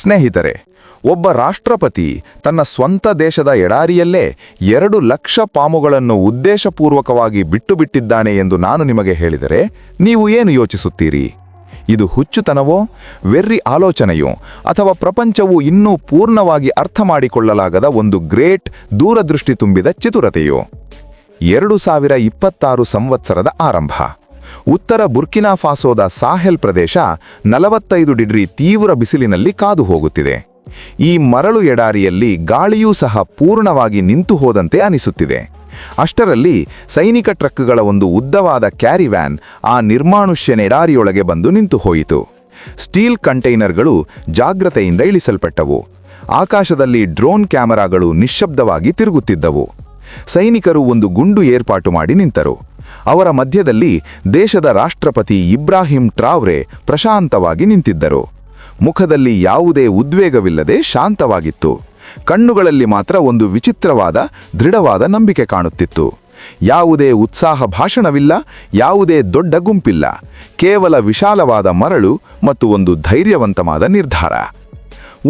ಸ್ನೇಹಿತರೆ, ಒಬ್ಬ ರಾಷ್ಟ್ರಪತಿ ತನ್ನ ಸ್ವಂತ ದೇಶದ ಎಡಾರಿಯಲ್ಲೇ 2 ಲಕ್ಷ ಪಾಮುಗಳನ್ನು ಉದ್ದೇಶಪೂರ್ವಕವಾಗಿ ಬಿಟ್ಟಿದ್ದಾನೆ ಎಂದು ನಾನು ನಿಮಗೆ ಹೇಳಿದರೆ ನೀವು ಏನು ಯೋಚಿಸುತ್ತೀರಿ? ಇದು ಹುಚ್ಚುತನವೋ, ವೆರ್ರಿ ಆಲೋಚನೆಯೋ, ಅಥವಾ ಪ್ರಪಂಚವು ಇನ್ನೂ ಪೂರ್ಣವಾಗಿ ಅರ್ಥ ಮಾಡಿಕೊಳ್ಳಲಾಗದ ಒಂದು ಗ್ರೇಟ್ ದೂರದೃಷ್ಟಿ ತುಂಬಿದ ಚತುರತೆಯೋ? 2026 ಸಂವತ್ಸರದ ಆರಂಭ. ಉತ್ತರ ಬುರ್ಕಿನಾ ಫಾಸೋದ ಸಾಹೆಲ್ ಪ್ರದೇಶ 45 ಡಿಗ್ರಿ ತೀವ್ರ ಬಿಸಿಲಿನಲ್ಲಿ ಕಾದು ಹೋಗುತ್ತಿದೆ. ಈ ಮರಳು ಎಡಾರಿಯಲ್ಲಿ ಗಾಳಿಯೂ ಸಹ ಪೂರ್ಣವಾಗಿ ನಿಂತು ಹೋದಂತೆ ಅನಿಸುತ್ತಿದೆ. ಅಷ್ಟರಲ್ಲಿ ಸೈನಿಕ ಟ್ರಕ್ಗಳ ಒಂದು ಉದ್ದವಾದ ಕ್ಯಾರಿವ್ಯಾನ್ ಆ ನಿರ್ಮಾನುಷ್ಯ ಎಡಾರಿಯೊಳಗೆ ಬಂದು ನಿಂತು ಹೋಯಿತು. ಸ್ಟೀಲ್ ಕಂಟೈನರ್ಗಳು ಜಾಗ್ರತೆಯಿಂದ ಇಳಿಸಲ್ಪಟ್ಟವು. ಆಕಾಶದಲ್ಲಿ ಡ್ರೋನ್ ಕ್ಯಾಮೆರಾಗಳು ನಿಶ್ಶಬ್ದವಾಗಿ ತಿರುಗುತ್ತಿದ್ದವು. ಸೈನಿಕರು ಒಂದು ಗುಂಡು ಏರ್ಪಾಟು ಮಾಡಿ ನಿಂತರು. ಅವರ ಮಧ್ಯದಲ್ಲಿ ದೇಶದ ರಾಷ್ಟ್ರಪತಿ ಇಬ್ರಾಹಿಂ ಟ್ರಾವ್ರೆ ಪ್ರಶಾಂತವಾಗಿ ನಿಂತಿದ್ದರು. ಮುಖದಲ್ಲಿ ಯಾವುದೇ ಉದ್ವೇಗವಿಲ್ಲದೆ ಶಾಂತವಾಗಿತ್ತು. ಕಣ್ಣುಗಳಲ್ಲಿ ಮಾತ್ರ ಒಂದು ವಿಚಿತ್ರವಾದ ದೃಢವಾದ ನಂಬಿಕೆ ಕಾಣುತ್ತಿತ್ತು. ಯಾವುದೇ ಉತ್ಸಾಹ ಭಾಷಣವಿಲ್ಲ, ಯಾವುದೇ ದೊಡ್ಡ ಗುಂಪಿಲ್ಲ, ಕೇವಲ ವಿಶಾಲವಾದ ಮರಳು ಮತ್ತು ಒಂದು ಧೈರ್ಯವಂತವಾದ ನಿರ್ಧಾರ.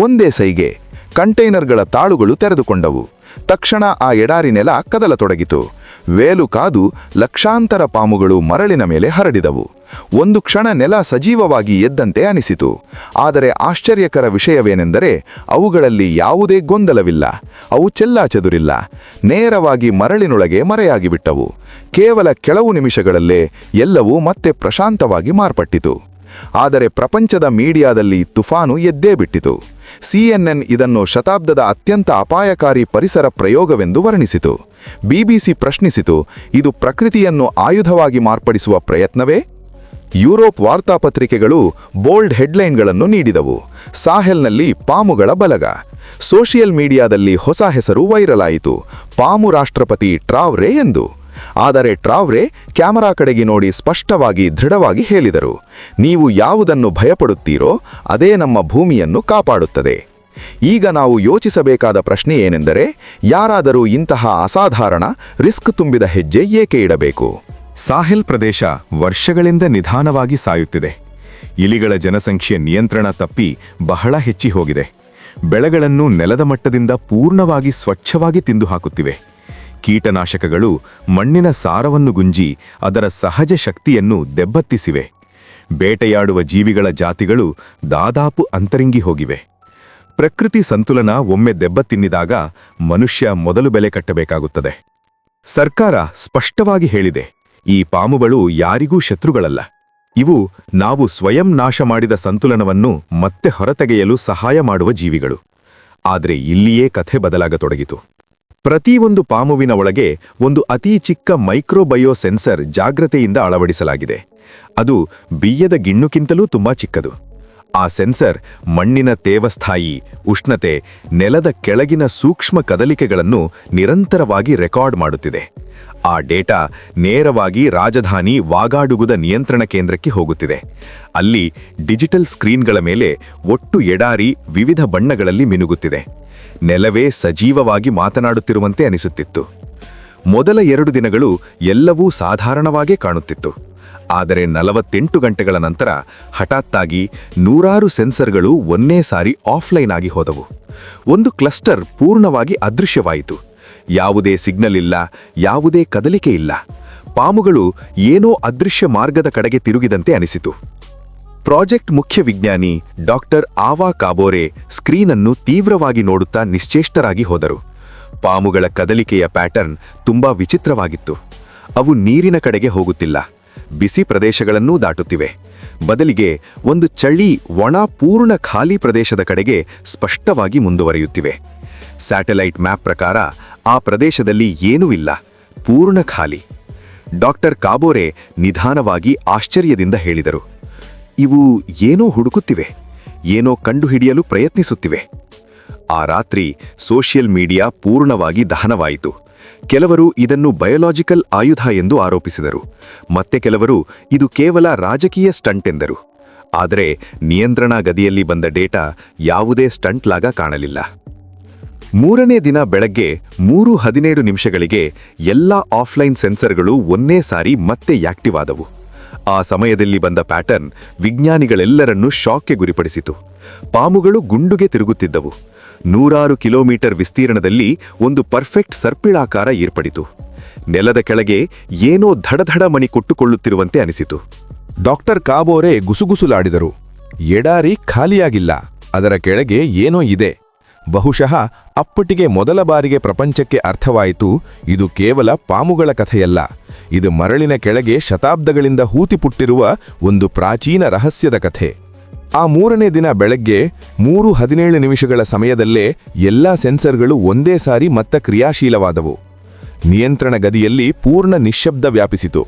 ಒಂದೇ ಸೈಗೆ ಕಂಟೈನರ್ಗಳ ತಾಳುಗಳು ತೆರೆದುಕೊಂಡವು. ತಕ್ಷಣ ಆ ಎಡಾರಿ ನೆಲ ಕದಲತೊಡಗಿತು. ವೇಲು ಕಾದು ಲಕ್ಷಾಂತರ ಪಾಮುಗಳು ಮರಳಿನ ಮೇಲೆ ಹರಡಿದವು. ಒಂದು ಕ್ಷಣ ನೆಲ ಸಜೀವವಾಗಿ ಎದ್ದಂತೆ ಅನಿಸಿತು. ಆದರೆ ಆಶ್ಚರ್ಯಕರ ವಿಷಯವೇನೆಂದರೆ ಅವುಗಳಲ್ಲಿ ಯಾವುದೇ ಗೊಂದಲವಿಲ್ಲ. ಅವು ಚೆಲ್ಲಾಚೆದುರಿಲ್ಲ. ನೇರವಾಗಿ ಮರಳಿನೊಳಗೆ ಮರೆಯಾಗಿಬಿಟ್ಟವು. ಕೇವಲ ಕೆಲವು ನಿಮಿಷಗಳಲ್ಲೇ ಎಲ್ಲವೂ ಮತ್ತೆ ಪ್ರಶಾಂತವಾಗಿ ಮಾರ್ಪಟ್ಟಿತು. ಆದರೆ ಪ್ರಪಂಚದ ಮೀಡಿಯಾದಲ್ಲಿ ತುಫಾನು ಎದ್ದೇ ಬಿಟ್ಟಿತು. CNN ಇದನ್ನು ಶತಾಬ್ದದ ಅತ್ಯಂತ ಅಪಾಯಕಾರಿ ಪರಿಸರ ಪ್ರಯೋಗವೆಂದು ವರ್ಣಿಸಿತು. BBC ಪ್ರಶ್ನಿಸಿತು, ಇದು ಪ್ರಕೃತಿಯನ್ನು ಆಯುಧವಾಗಿ ಮಾರ್ಪಡಿಸುವ ಪ್ರಯತ್ನವೇ? ಯುರೋಪ್ ವಾರ್ತಾಪತ್ರಿಕೆಗಳು ಬೋಲ್ಡ್ ಹೆಡ್ಲೈನ್ಗಳನ್ನು ನೀಡಿದವು. ಸಾಹೆಲ್ನಲ್ಲಿ ಪಾಮುಗಳ ಬಲಗ. ಸೋಷಿಯಲ್ ಮೀಡಿಯಾದಲ್ಲಿ ಹೊಸ ಹೆಸರು ವೈರಲ್ ಆಯಿತು, ಪಾಮು ರಾಷ್ಟ್ರಪತಿ ಟ್ರಾವ್ರೆ ಎಂದು. ಆದರೆ ಟ್ರಾವ್ರೆ ಕ್ಯಾಮರಾ ಕಡೆಗೆ ನೋಡಿ ಸ್ಪಷ್ಟವಾಗಿ ದೃಢವಾಗಿ ಹೇಳಿದರು, ನೀವು ಯಾವುದನ್ನು ಭಯಪಡುತ್ತೀರೋ ಅದೇ ನಮ್ಮ ಭೂಮಿಯನ್ನು ಕಾಪಾಡುತ್ತದೆ. ಈಗ ನಾವು ಯೋಚಿಸಬೇಕಾದ ಪ್ರಶ್ನೆ ಏನೆಂದರೆ, ಯಾರಾದರೂ ಇಂತಹ ಅಸಾಧಾರಣ ರಿಸ್ಕ್ ತುಂಬಿದ ಹೆಜ್ಜೆ ಏಕೆ ಇಡಬೇಕು? ಸಾಹೆಲ್ ಪ್ರದೇಶ ವರ್ಷಗಳಿಂದ ನಿಧಾನವಾಗಿ ಸಾಯುತ್ತಿದೆ. ಇಲಿಗಳ ಜನಸಂಖ್ಯೆ ನಿಯಂತ್ರಣ ತಪ್ಪಿ ಬಹಳ ಹೆಚ್ಚಿ ಹೋಗಿದೆ. ಬೆಳೆಗಳನ್ನು ನೆಲದ ಮಟ್ಟದಿಂದ ಪೂರ್ಣವಾಗಿ ಸ್ವಚ್ಛವಾಗಿ ತಿಂದು ಹಾಕುತ್ತಿವೆ. ಕೀಟನಾಶಕಗಳು ಮಣ್ಣಿನ ಸಾರವನ್ನು ಗುಂಜಿ ಅದರ ಸಹಜ ಶಕ್ತಿಯನ್ನು ದೆಬ್ಬತ್ತಿಸಿವೆ. ಬೇಟೆಯಾಡುವ ಜೀವಿಗಳ ಜಾತಿಗಳು ದಾದಾಪು ಅಂತರಿಂಗಿ ಹೋಗಿವೆ. ಪ್ರಕೃತಿ ಸಂತುಲನ ಒಮ್ಮೆ ದೆಬ್ಬತಿನ್ನಿದಾಗ ಮನುಷ್ಯ ಮೊದಲು ಬೆಲೆ ಕಟ್ಟಬೇಕಾಗುತ್ತದೆ. ಸರ್ಕಾರ ಸ್ಪಷ್ಟವಾಗಿ ಹೇಳಿದೆ, ಈ ಪಾಮುಗಳು ಯಾರಿಗೂ ಶತ್ರುಗಳಲ್ಲ. ಇವು ನಾವು ಸ್ವಯಂ ನಾಶ ಮಾಡಿದ ಸಂತುಲನವನ್ನು ಮತ್ತೆ ಹೊರತೆಗೆಯಲು ಸಹಾಯ ಮಾಡುವ ಜೀವಿಗಳು. ಆದರೆ ಇಲ್ಲಿಯೇ ಕಥೆ ಬದಲಾಗತೊಡಗಿತು. ಪ್ರತಿಯೊಂದು ಪಾಮುವಿನ ಒಳಗೆ ಒಂದು ಅತೀ ಚಿಕ್ಕ ಮೈಕ್ರೋಬಯೋ ಸೆನ್ಸರ್ ಜಾಗ್ರತೆಯಿಂದ ಅಳವಡಿಸಲಾಗಿದೆ. ಅದು ಬಿಯ್ಯದ ಗಿಣ್ಣುಕ್ಕಿಂತಲೂ ತುಂಬಾ ಚಿಕ್ಕದು. ಆ ಸೆನ್ಸರ್ ಮಣ್ಣಿನ ತೇವಸ್ಥಾಯಿ, ಉಷ್ಣತೆ, ನೆಲದ ಕೆಳಗಿನ ಸೂಕ್ಷ್ಮ ಕದಲಿಕೆಗಳನ್ನು ನಿರಂತರವಾಗಿ ರೆಕಾರ್ಡ್ ಮಾಡುತ್ತಿದೆ. ಆ ಡೇಟಾ ನೇರವಾಗಿ ರಾಜಧಾನಿ ವಾಗಾಡುಗುದ ನಿಯಂತ್ರಣ ಕೇಂದ್ರಕ್ಕೆ ಹೋಗುತ್ತಿದೆ. ಅಲ್ಲಿ ಡಿಜಿಟಲ್ ಸ್ಕ್ರೀನ್ಗಳ ಮೇಲೆ ಒಟ್ಟು ಎಡಾರಿ ವಿವಿಧ ಬಣ್ಣಗಳಲ್ಲಿ ಮಿನುಗುತ್ತಿದೆ. ನೆಲವೇ ಸಜೀವವಾಗಿ ಮಾತನಾಡುತ್ತಿರುವಂತೆ ಅನಿಸುತ್ತಿತ್ತು. ಮೊದಲ 2 ದಿನಗಳು ಎಲ್ಲವೂ ಸಾಧಾರಣವಾಗೇ ಕಾಣುತ್ತಿತ್ತು. ಆದರೆ 48 ಗಂಟೆಗಳ ನಂತರ ಹಠಾತ್ತಾಗಿ 100 ಸೆನ್ಸರ್ಗಳು ಒಂದೇ ಸಾರಿ ಆಫ್ಲೈನ್ ಆಗಿ ಹೋದವು. ಒಂದು ಕ್ಲಸ್ಟರ್ ಪೂರ್ಣವಾಗಿ ಅದೃಶ್ಯವಾಯಿತು. ಯಾವುದೇ ಸಿಗ್ನಲ್ ಇಲ್ಲ, ಯಾವುದೇ ಕದಲಿಕೆ ಇಲ್ಲ. ಪಾಮುಗಳು ಏನೋ ಅದೃಶ್ಯ ಮಾರ್ಗದ ಕಡೆಗೆ ತಿರುಗಿದಂತೆ ಅನಿಸಿತು. ಪ್ರಾಜೆಕ್ಟ್ ಮುಖ್ಯ ವಿಜ್ಞಾನಿ ಡಾಕ್ಟರ್ ಆವಾ ಕಾಬೋರೆ ಸ್ಕ್ರೀನನ್ನು ತೀವ್ರವಾಗಿ ನೋಡುತ್ತಾ ನಿಶ್ಚೇಷ್ಟರಾಗಿ ಹೋದರು. ಪಾಮುಗಳ ಕದಲಿಕೆಯ ಪ್ಯಾಟರ್ನ್ ತುಂಬಾ ವಿಚಿತ್ರವಾಗಿತ್ತು. ಅವು ನೀರಿನ ಕಡೆಗೆ ಹೋಗುತ್ತಿಲ್ಲ, ಬಿಸಿ ಪ್ರದೇಶಗಳನ್ನೂ ದಾಟುತ್ತಿವೆ. ಬದಲಿಗೆ ಒಂದು ಚಳಿ, ಒಣ, ಪೂರ್ಣ ಖಾಲಿ ಪ್ರದೇಶದ ಕಡೆಗೆ ಸ್ಪಷ್ಟವಾಗಿ ಮುಂದುವರಿಯುತ್ತಿವೆ. ಸ್ಯಾಟಲೈಟ್ ಮ್ಯಾಪ್ ಪ್ರಕಾರ ಆ ಪ್ರದೇಶದಲ್ಲಿ ಏನೂ ಇಲ್ಲ, ಪೂರ್ಣ ಖಾಲಿ. ಡಾಕ್ಟರ್ ಕಾಬೋರೆ ನಿಧಾನವಾಗಿ ಆಶ್ಚರ್ಯದಿಂದ ಹೇಳಿದರು, ಇವು ಏನೋ ಹುಡುಕುತ್ತಿವೆ, ಏನೋ ಕಂಡುಹಿಡಿಯಲು ಪ್ರಯತ್ನಿಸುತ್ತಿವೆ. ಆ ರಾತ್ರಿ ಸೋಷಿಯಲ್ ಮೀಡಿಯಾ ಪೂರ್ಣವಾಗಿ ದಹನವಾಯಿತು. ಕೆಲವರು ಇದನ್ನು ಬಯೋಲಾಜಿಕಲ್ ಆಯುಧ ಎಂದು ಆರೋಪಿಸಿದರು. ಮತ್ತೆ ಕೆಲವರು ಇದು ಕೇವಲ ರಾಜಕೀಯ ಸ್ಟಂಟ್ ಎಂದರು. ಆದರೆ ನಿಯಂತ್ರಣಾ ಗದಿಯಲ್ಲಿ ಬಂದ ಡೇಟಾ ಯಾವುದೇ ಸ್ಟಂಟ್ ಲಾಗ ಕಾಣಲಿಲ್ಲ. 3ನೇ ದಿನ ಬೆಳಗ್ಗೆ 3:17 ನಿಮಿಷಗಳಿಗೆ ಎಲ್ಲಾ ಆಫ್ಲೈನ್ ಸೆನ್ಸರ್ಗಳು ಒಂದೇ ಸಾರಿ ಮತ್ತೆ ಆಕ್ಟಿವ್ ಆದವು. ಆ ಸಮಯದಲ್ಲಿ ಬಂದ ಪ್ಯಾಟರ್ನ್ ವಿಜ್ಞಾನಿಗಳೆಲ್ಲರನ್ನೂ ಶಾಕ್ಗೆ ಗುರಿಪಡಿಸಿತು. ಪಾಮುಗಳು ಗುಂಡುಗೆ ತಿರುಗುತ್ತಿದ್ದವು. 100 ಕಿಲೋಮೀಟರ್ ವಿಸ್ತೀರ್ಣದಲ್ಲಿ ಒಂದು ಪರ್ಫೆಕ್ಟ್ ಸರ್ಪಿಳಾಕಾರ ಏರ್ಪಡಿತು. ನೆಲದ ಕೆಳಗೆ ಏನೋ ಧಡಧಡ ಮಣಿ ಕೊಟ್ಟುಕೊಳ್ಳುತ್ತಿರುವಂತೆ ಅನಿಸಿತು. ಡಾಕ್ಟರ್ ಕಾಬೋರೆ ಗುಸುಗುಸುಲಾಡಿದರು. ಎಡಾರಿ ಖಾಲಿಯಾಗಿಲ್ಲ, ಅದರ ಕೆಳಗೆ ಏನೋ ಇದೆ. ಬಹುಶಃ ಅಪ್ಪಟಿಗೆ ಮೊದಲ ಬಾರಿಗೆ ಪ್ರಪಂಚಕ್ಕೆ ಅರ್ಥವಾಯಿತು, ಇದು ಕೇವಲ ಪಾಮುಗಳ ಕಥೆಯಲ್ಲ, ಇದು ಮರಳಿನ ಕೆಳಗೆ ಶತಾಬ್ದಗಳಿಂದ ಹೂತಿಪುಟ್ಟಿರುವ ಒಂದು ಪ್ರಾಚೀನ ರಹಸ್ಯದ ಕಥೆ. ಆ 3ನೇ ದಿನ ಬೆಳಗ್ಗೆ 3:17 ಸಮಯದಲ್ಲೇ ಎಲ್ಲಾ ಸೆನ್ಸರ್ಗಳು ಒಂದೇ ಸಾರಿ ಮತ್ತೆ ಕ್ರಿಯಾಶೀಲವಾದವು. ನಿಯಂತ್ರಣ ಗದಿಯಲ್ಲಿ ಪೂರ್ಣ ನಿಶ್ಶಬ್ದ ವ್ಯಾಪಿಸಿತು.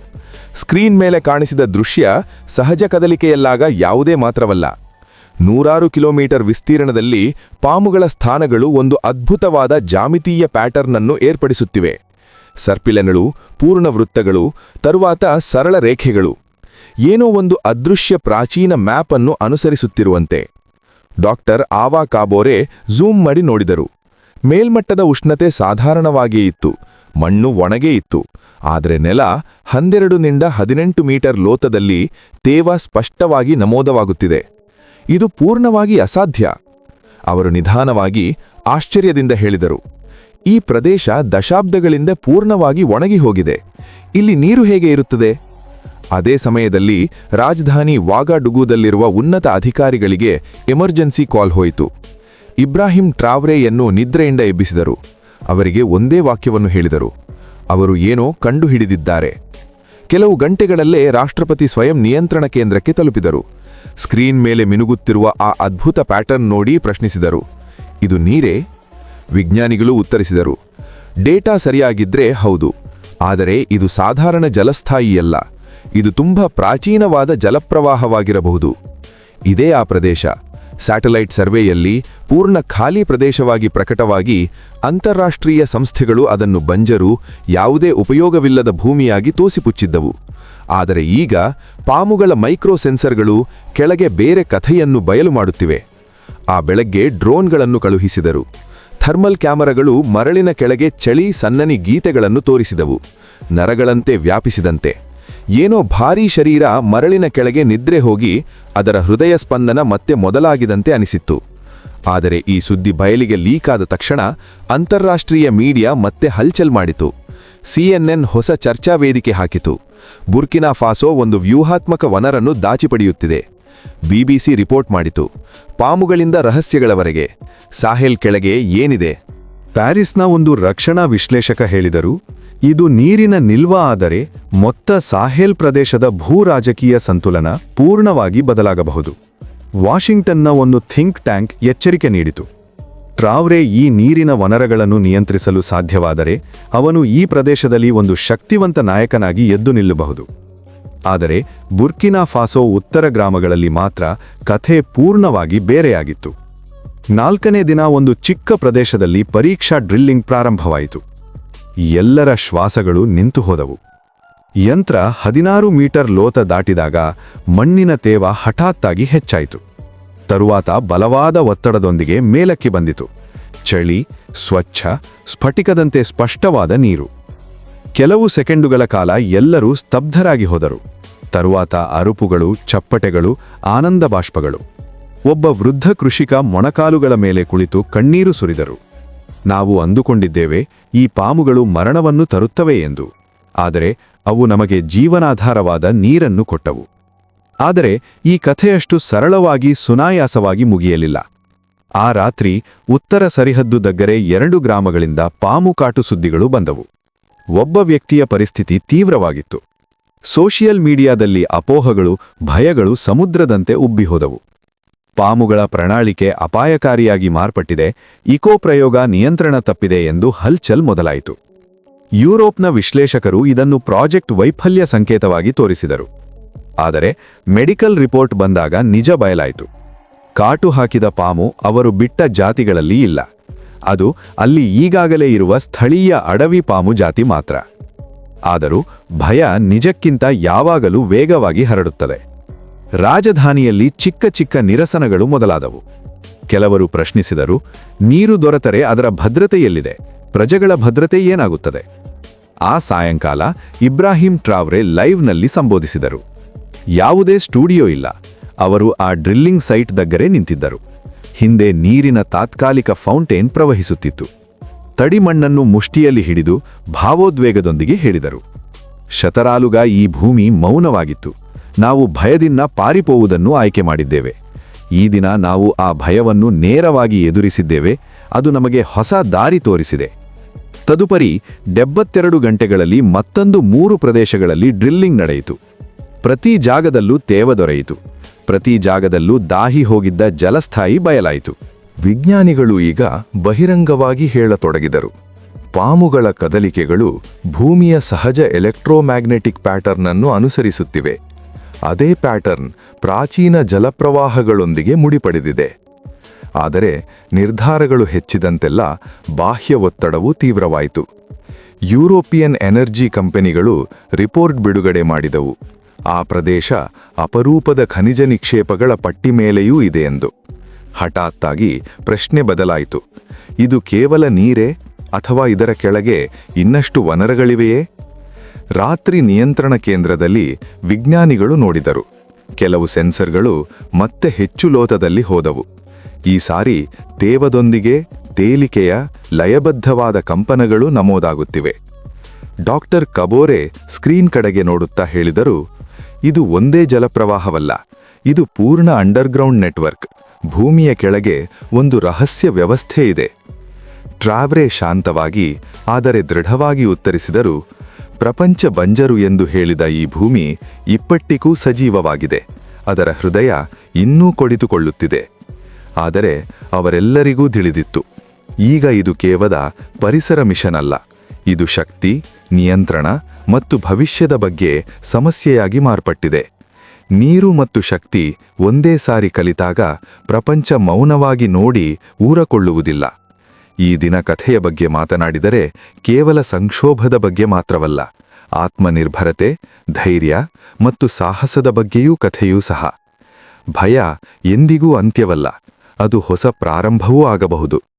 ಸ್ಕ್ರೀನ್ ಮೇಲೆ ಕಾಣಿಸಿದ ದೃಶ್ಯ ಸಹಜ ಕದಲಿಕೆಯಲ್ಲಾಗ ಯಾವುದೇ ಮಾತ್ರವಲ್ಲ. 100 ಕಿಲೋಮೀಟರ್ ವಿಸ್ತೀರ್ಣದಲ್ಲಿ ಪಾಮುಗಳ ಸ್ಥಾನಗಳು ಒಂದು ಅದ್ಭುತವಾದ ಜಾಮಿತೀಯ ಪ್ಯಾಟರ್ನ್ ಅನ್ನು ಏರ್ಪಡಿಸುತ್ತಿವೆ. ಸರ್ಪಿಲೆಗಳು, ಪೂರ್ಣ ವೃತ್ತಗಳು, ತರುవాత ಸರಳ ರೇಖೆಗಳು, ಏನೋ ಒಂದು ಅದೃಶ್ಯ ಪ್ರಾಚೀನ ಮ್ಯಾಪ್ ಅನ್ನು ಅನುಸರಿಸುತ್ತಿರುವಂತೆ. ಡಾಕ್ಟರ್ ಆವಾ ಕಾಬೋರೆ ಝೂಮ್ ಮಾಡಿ ನೋಡಿದರು. ಮೇಲ್ಮಟ್ಟದ ಉಷ್ಣತೆ ಸಾಧಾರಣವಾಗಿಯೇ ಇತ್ತು, ಮಣ್ಣು ಒಣಗೇ ಇತ್ತು, ಆದರೆ ನೆಲ 12 ಮೀಟರ್ ಲೋತದಲ್ಲಿ ತೇವ ಸ್ಪಷ್ಟವಾಗಿ ನಮೂದವಾಗುತ್ತಿದೆ. ಇದು ಪೂರ್ಣವಾಗಿ ಅಸಾಧ್ಯ. ಅವರು ನಿಧಾನವಾಗಿ ಆಶ್ಚರ್ಯದಿಂದ ಹೇಳಿದರು, ಈ ಪ್ರದೇಶ ದಶಾಬ್ದಗಳಿಂದ ಪೂರ್ಣವಾಗಿ ಒಣಗಿ ಹೋಗಿದೆ. ಇಲ್ಲಿ ನೀರು ಹೇಗೆ ಇರುತ್ತದೆ? ಅದೇ ಸಮಯದಲ್ಲಿ ರಾಜಧಾನಿ ವಾಗಾಡುಗುದಲ್ಲಿರುವ ಉನ್ನತ ಅಧಿಕಾರಿಗಳಿಗೆ ಎಮರ್ಜೆನ್ಸಿ ಕಾಲ್ ಹೋಯಿತು. ಇಬ್ರಾಹಿಂ ಟ್ರಾವ್ರೆಯನ್ನು ನಿದ್ರೆಯಿಂದ ಎಬ್ಬಿಸಿದರು. ಅವರಿಗೆ ಒಂದೇ ವಾಕ್ಯವನ್ನು ಹೇಳಿದರು, ಅವರು ಏನೋ ಕಂಡುಹಿಡಿದಿದ್ದಾರೆ. ಕೆಲವು ಗಂಟೆಗಳಲ್ಲೇ ರಾಷ್ಟ್ರಪತಿ ಸ್ವಯಂ ನಿಯಂತ್ರಣ ಕೇಂದ್ರಕ್ಕೆ ತಲುಪಿದರು. ಸ್ಕ್ರೀನ್ ಮೇಲೆ ಮಿನುಗುತ್ತಿರುವ ಆ ಅದ್ಭುತ ಪ್ಯಾಟರ್ನ್ ನೋಡಿ ಪ್ರಶ್ನಿಸಿದರು, ಇದು ನೀರೇ? ವಿಜ್ಞಾನಿಗಳು ಉತ್ತರಿಸಿದರು, ಡೇಟಾ ಸರಿಯಾಗಿದ್ರೆ ಹೌದು, ಆದರೆ ಇದು ಸಾಧಾರಣ ಜಲಸ್ಥಾಯಿಯಲ್ಲ, ಇದು ತುಂಬಾ ಪ್ರಾಚೀನವಾದ ಜಲಪ್ರವಾಹವಾಗಿರಬಹುದು. ಇದೇ ಆ ಪ್ರದೇಶ. ಸ್ಯಾಟಲೈಟ್ ಸರ್ವೆಯಲ್ಲಿ ಪೂರ್ಣ ಖಾಲಿ ಪ್ರದೇಶವಾಗಿ ಪ್ರಕಟವಾಗಿ ಅಂತಾರಾಷ್ಟ್ರೀಯ ಸಂಸ್ಥೆಗಳು ಅದನ್ನು ಬಂಜರು, ಯಾವುದೇ ಉಪಯೋಗವಿಲ್ಲದ ಭೂಮಿಯಾಗಿ ತೋಸಿಪುಚ್ಚಿದ್ದವು. ಆದರೆ ಈಗ ಪಾಮುಗಳ ಮೈಕ್ರೋ ಸೆನ್ಸರ್ಗಳು ಕೆಳಗೆ ಬೇರೆ ಕಥೆಯನ್ನು ಬಯಲು ಮಾಡುತ್ತಿವೆ. ಆ ಬೆಳಗ್ಗೆ ಡ್ರೋನ್ಗಳನ್ನು ಕಳುಹಿಸಿದರು. ಥರ್ಮಲ್ ಕ್ಯಾಮರಾಗಳು ಮರಳಿನ ಕೆಳಗೆ ಚಳಿ ಸನ್ನನಿ ಗೀತೆಗಳನ್ನು ತೋರಿಸಿದವು, ನರಗಳಂತೆ ವ್ಯಾಪಿಸಿದಂತೆ. ಏನೋ ಭಾರೀ ಶರೀರ ಮರಳಿನ ಕೆಳಗೆ ನಿದ್ರೆ ಹೋಗಿ ಅದರ ಹೃದಯ ಸ್ಪಂದನ ಮತ್ತೆ ಮೊದಲಾಗಿದಂತೆ ಅನಿಸಿತ್ತು. ಆದರೆ ಈ ಸುದ್ದಿ ಬಯಲಿಗೆ ಲೀಕಾದ ತಕ್ಷಣ ಅಂತಾರಾಷ್ಟ್ರೀಯ ಮೀಡಿಯಾ ಮತ್ತೆ ಹಲ್ಚಲ್ ಮಾಡಿತು. CNN ಹೊಸ ಚರ್ಚಾ ವೇದಿಕೆ ಹಾಕಿತು. ಬುರ್ಕಿನಾ ಫಾಸೋ ಒಂದು ವ್ಯೂಹಾತ್ಮಕ ವನರನ್ನು ದಾಚಿಪಡೆಯುತ್ತಿದೆ. BBC ರಿಪೋರ್ಟ್ ಮಾಡಿತು, ಪಾಮುಗಳಿಂದ ರಹಸ್ಯಗಳವರೆಗೆ ಸಾಹೆಲ್ ಕೆಳಗೆ ಏನಿದೆ. ಪ್ಯಾರಿಸ್ನ ಒಂದು ರಕ್ಷಣಾ ವಿಶ್ಲೇಷಕ ಹೇಳಿದರು, ಇದು ನೀರಿನ ನಿಲ್ವ ಆದರೆ ಮೊತ್ತ ಸಾಹೆಲ್ ಪ್ರದೇಶದ ಭೂ-ರಾಜಕೀಯ ಸಂತುಲನ ಪೂರ್ಣವಾಗಿ ಬದಲಾಗಬಹುದು. ವಾಷಿಂಗ್ಟನ್ನ ಒಂದು ಥಿಂಕ್ ಟ್ಯಾಂಕ್ ಎಚ್ಚರಿಕೆ ನೀಡಿತು. ಟ್ರಾವ್ರೆ ಈ ನೀರಿನ ವನರಗಳನ್ನು ನಿಯಂತ್ರಿಸಲು ಸಾಧ್ಯವಾದರೆ ಅವನು ಈ ಪ್ರದೇಶದಲ್ಲಿ ಒಂದು ಶಕ್ತಿವಂತ ನಾಯಕನಾಗಿ ಎದ್ದು ನಿಲ್ಲಬಹುದು. ಆದರೆ ಬುರ್ಕಿನಾ ಫಾಸೋ ಉತ್ತರ ಗ್ರಾಮಗಳಲ್ಲಿ ಮಾತ್ರ ಕಥೆ ಪೂರ್ಣವಾಗಿ ಬೇರೆಯಾಗಿತ್ತು. 4ನೇ ದಿನ ಒಂದು ಚಿಕ್ಕ ಪ್ರದೇಶದಲ್ಲಿ ಪರೀಕ್ಷಾ ಡ್ರಿಲ್ಲಿಂಗ್ ಪ್ರಾರಂಭವಾಯಿತು. ಎಲ್ಲರ ಶ್ವಾಸಗಳು ನಿಂತು ಹೋದವು. ಯಂತ್ರ 16 ಮೀಟರ್ ಲೋತ ದಾಟಿದಾಗ ಮಣ್ಣಿನ ತೇವ ಹಠಾತ್ತಾಗಿ ಹೆಚ್ಚಾಯಿತು. ತರುవాత ಬಲವಾದ ಒತ್ತಡದೊಂದಿಗೆ ಮೇಲಕ್ಕೆ ಬಂದಿತು. ಚಳಿ, ಸ್ವಚ್ಛ, ಸ್ಫಟಿಕದಂತೆ ಸ್ಪಷ್ಟವಾದ ನೀರು. ಕೆಲವು ಸೆಕೆಂಡುಗಳ ಕಾಲ ಎಲ್ಲರೂ ಸ್ತಬ್ಧರಾಗಿ ಹೋದರು. ತರುవాత ಅರುಪುಗಳು, ಚಪ್ಪಟೆಗಳು, ಆನಂದ ಬಾಷ್ಪಗಳು. ಒಬ್ಬ ವೃದ್ಧ ಕೃಷಿಕ ಮೊಣಕಾಲುಗಳ ಮೇಲೆ ಕುಳಿತು ಕಣ್ಣೀರು ಸುರಿದರು. ನಾವು ಅಂದುಕೊಂಡಿದ್ದೇವೆ ಈ ಪಾಮುಗಳು ಮರಣವನ್ನು ತರುತ್ತವೆ ಎಂದು, ಆದರೆ ಅವು ನಮಗೆ ಜೀವನಾಧಾರವಾದ ನೀರನ್ನು ಕೊಟ್ಟವು. ಆದರೆ ಈ ಕಥೆಯಷ್ಟು ಸರಳವಾಗಿ ಸುನಾಯಾಸವಾಗಿ ಮುಗಿಯಲಿಲ್ಲ. ಆ ರಾತ್ರಿ ಉತ್ತರ ಸರಿಹದ್ದು ದಗ್ಗರೆ 2 ಗ್ರಾಮಗಳಿಂದ ಪಾಮು ಕಾಟು ಸುದ್ದಿಗಳು ಬಂದವು. ಒಬ್ಬ ವ್ಯಕ್ತಿಯ ಪರಿಸ್ಥಿತಿ ತೀವ್ರವಾಗಿತ್ತು. ಸೋಷಿಯಲ್ ಮೀಡಿಯಾದಲ್ಲಿ ಅಪೋಹಗಳು, ಭಯಗಳು ಸಮುದ್ರದಂತೆ ಉಬ್ಬಿಹೋದವು. ಪಾಮುಗಳ ಪ್ರಣಾಳಿಕೆ ಅಪಾಯಕಾರಿಯಾಗಿ ಮಾರ್ಪಟ್ಟಿದೆ, ಇಕೋ ಪ್ರಯೋಗ ನಿಯಂತ್ರಣ ತಪ್ಪಿದೆ ಎಂದು ಹಲ್ಚಲ್ ಮೊದಲಾಯಿತು. ಯುರೋಪ್ನ ವಿಶ್ಲೇಷಕರು ಇದನ್ನು ಪ್ರಾಜೆಕ್ಟ್ ವೈಫಲ್ಯ ಸಂಕೇತವಾಗಿ ತೋರಿಸಿದರು. ಆದರೆ ಮೆಡಿಕಲ್ ರಿಪೋರ್ಟ್ ಬಂದಾಗ ನಿಜ ಬಯಲಾಯಿತು. ಕಾಟು ಹಾಕಿದ ಪಾಮು ಅವರು ಬಿಟ್ಟ ಜಾತಿಗಳಲ್ಲಿ ಇಲ್ಲ. ಅದು ಅಲ್ಲಿ ಈಗಾಗಲೇ ಇರುವ ಸ್ಥಳೀಯ ಅಡವಿ ಪಾಮು ಜಾತಿ ಮಾತ್ರ. ಆದರೂ ಭಯ ನಿಜಕ್ಕಿಂತ ಯಾವಾಗಲೂ ವೇಗವಾಗಿ ಹರಡುತ್ತದೆ. ರಾಜಧಾನಿಯಲ್ಲಿ ಚಿಕ್ಕ ಚಿಕ್ಕ ನಿರಸನಗಳು ಮೊದಲಾದವು. ಕೆಲವರು ಪ್ರಶ್ನಿಸಿದರು, ನೀರು ದೊರೆತರೆ ಅದರ ಭದ್ರತೆ ಎಲ್ಲಿದೆ? ಪ್ರಜೆಗಳ ಭದ್ರತೆ ಏನಾಗುತ್ತದೆ? ಆ ಸಾಯಂಕಾಲ ಇಬ್ರಾಹಿಂ ಟ್ರಾವ್ರೆ ಲೈವ್ನಲ್ಲಿ ಸಂಬೋಧಿಸಿದರು. ಯಾವುದೇ ಸ್ಟುಡಿಯೋ ಇಲ್ಲ. ಅವರು ಆ ಡ್ರಿಲ್ಲಿಂಗ್ ಸೈಟ್ దగ్గరే ನಿಂತಿದ್ದರು. ಹಿಂದೆ ನೀರಿನ ತಾತ್ಕಾಲಿಕ ಫೌಂಟೇನ್ ಪ್ರವಹಿಸುತ್ತಿತ್ತು. ತಡಿಮಣ್ಣನ್ನು ಮುಷ್ಟಿಯಲ್ಲಿ ಹಿಡಿದು ಭಾವೋದ್ವೇಗದೊಂದಿಗೆ ಹೇಳಿದರು. ಶತರಾಲುಗ ಈ ಭೂಮಿ ಮೌನವಾಗಿತ್ತು. ನಾವು ಭಯದಿಂದ ಪಾರಿಪೋವುದನ್ನು ಆಯ್ಕೆ ಮಾಡಿದ್ದೇವೆ. ಈ ದಿನ ನಾವು ಆ ಭಯವನ್ನು ನೇರವಾಗಿ ಎದುರಿಸಿದ್ದೇವೆ. ಅದು ನಮಗೆ ಹೊಸ ದಾರಿ ತೋರಿಸಿದೆ. ತದುಪರಿ 72 ಗಂಟೆಗಳಲ್ಲಿ ಮತ್ತೊಂದು 3 ಪ್ರದೇಶಗಳಲ್ಲಿ ಡ್ರಿಲ್ಲಿಂಗ್ ನಡೆಯಿತು. ಪ್ರತಿ ಜಾಗದಲ್ಲೂ ತೇವ ದೊರೆಯಿತು. ಪ್ರತಿ ಜಾಗದಲ್ಲೂ ದಾಹಿ ಹೋಗಿದ್ದ ಜಲಸ್ಥಾಯಿ ಬಯಲಾಯಿತು. ವಿಜ್ಞಾನಿಗಳು ಈಗ ಬಹಿರಂಗವಾಗಿ ಹೇಳತೊಡಗಿದರು. ಪಾಮುಗಳ ಕದಲಿಕೆಗಳು ಭೂಮಿಯ ಸಹಜ ಎಲೆಕ್ಟ್ರೋಮ್ಯಾಗ್ನೆಟಿಕ್ ಪ್ಯಾಟರ್ನ್ ಅನ್ನು ಅನುಸರಿಸುತ್ತಿವೆ. ಅದೇ ಪ್ಯಾಟರ್ನ್ ಪ್ರಾಚೀನ ಜಲಪ್ರವಾಹಗಳೊಂದಿಗೆ ಮುಡಿಪಡೆದಿದೆ. ಆದರೆ ನಿರ್ಧಾರಗಳು ಹೆಚ್ಚಿದಂತೆಲ್ಲ ಬಾಹ್ಯ ಒತ್ತಡವು ತೀವ್ರವಾಯಿತು. ಯುರೋಪಿಯನ್ ಎನರ್ಜಿ ಕಂಪನಿಗಳು ರಿಪೋರ್ಟ್ ಬಿಡುಗಡೆ ಮಾಡಿದವು. ಆ ಪ್ರದೇಶ ಅಪರೂಪದ ಖನಿಜ ನಿಕ್ಷೇಪಗಳ ಪಟ್ಟಿ ಮೇಲೆಯೂ ಇದೆ ಎಂದು. ಹಠಾತ್ತಾಗಿ ಪ್ರಶ್ನೆ ಬದಲಾಯಿತು. ಇದು ಕೇವಲ ನೀರೇ ಅಥವಾ ಇದರ ಕೆಳಗೆ ಇನ್ನಷ್ಟು ವನರಗಳಿವೆಯೇ? ರಾತ್ರಿ ನಿಯಂತ್ರಣ ಕೇಂದ್ರದಲ್ಲಿ ವಿಜ್ಞಾನಿಗಳು ನೋಡಿದರು. ಕೆಲವು ಸೆನ್ಸರ್ಗಳು ಮತ್ತೆ ಹೆಚ್ಚು ಲೋತದಲ್ಲಿ ಹೋದವು. ಈ ಸಾರಿ ತೇವದೊಂದಿಗೆ ತೇಲಿಕೆಯ ಲಯಬದ್ಧವಾದ ಕಂಪನಗಳು ನಮೂದಾಗುತ್ತಿವೆ. ಡಾಕ್ಟರ್ ಕಬೋರೆ ಸ್ಕ್ರೀನ್ ಕಡೆಗೆ ನೋಡುತ್ತಾ ಹೇಳಿದರು, ಇದು ಒಂದೇ ಜಲಪ್ರವಾಹವಲ್ಲ, ಇದು ಪೂರ್ಣ ಅಂಡರ್ಗ್ರೌಂಡ್ ನೆಟ್ವರ್ಕ್. ಭೂಮಿಯ ಕೆಳಗೆ ಒಂದು ರಹಸ್ಯ ವ್ಯವಸ್ಥೆ ಇದೆ. ಟ್ರಾವ್ರೆ ಶಾಂತವಾಗಿ ಆದರೆ ದೃಢವಾಗಿ ಉತ್ತರಿಸಿದರು, ಪ್ರಪಂಚ ಬಂಜರು ಎಂದು ಹೇಳಿದ ಈ ಭೂಮಿ ಇಪ್ಪಟ್ಟಿಗೂ ಸಜೀವವಾಗಿದೆ. ಅದರ ಹೃದಯ ಇನ್ನೂ ಕೊಡಿತುಕೊಳ್ಳುತ್ತಿದೆ. ಆದರೆ ಅವರೆಲ್ಲರಿಗೂ ತಿಳಿದಿತ್ತು, ಈಗ ಇದು ಕೇವಲ ಪರಿಸರ ಮಿಷನ್ ಅಲ್ಲ, ಇದು ಶಕ್ತಿ, ನಿಯಂತ್ರಣ ಮತ್ತು ಭವಿಷ್ಯದ ಬಗ್ಗೆ ಸಮಸ್ಯೆಯಾಗಿ ಮಾರ್ಪಟ್ಟಿದೆ. ನೀರು ಮತ್ತು ಶಕ್ತಿ ಒಂದೇ ಸಾರಿ ಕಲಿತಾಗ ಪ್ರಪಂಚ ಮೌನವಾಗಿ ನೋಡಿ ಊರಕೊಳ್ಳುವುದಿಲ್ಲ. ಈ ದಿನ ಕಥೆಯ ಬಗ್ಗೆ ಮಾತನಾಡಿದರೆ ಕೇವಲ ಸಂಕ್ಷೋಭದ ಬಗ್ಗೆ ಮಾತ್ರವಲ್ಲ, ಆತ್ಮನಿರ್ಭರತೆ, ಧೈರ್ಯ ಮತ್ತು ಸಾಹಸದ ಬಗ್ಗೆಯೂ ಕಥೆಯೂ ಸಹ. ಭಯ ಎಂದಿಗೂ ಅಂತ್ಯವಲ್ಲ, ಅದು ಹೊಸ ಪ್ರಾರಂಭವೂ ಆಗಬಹುದು.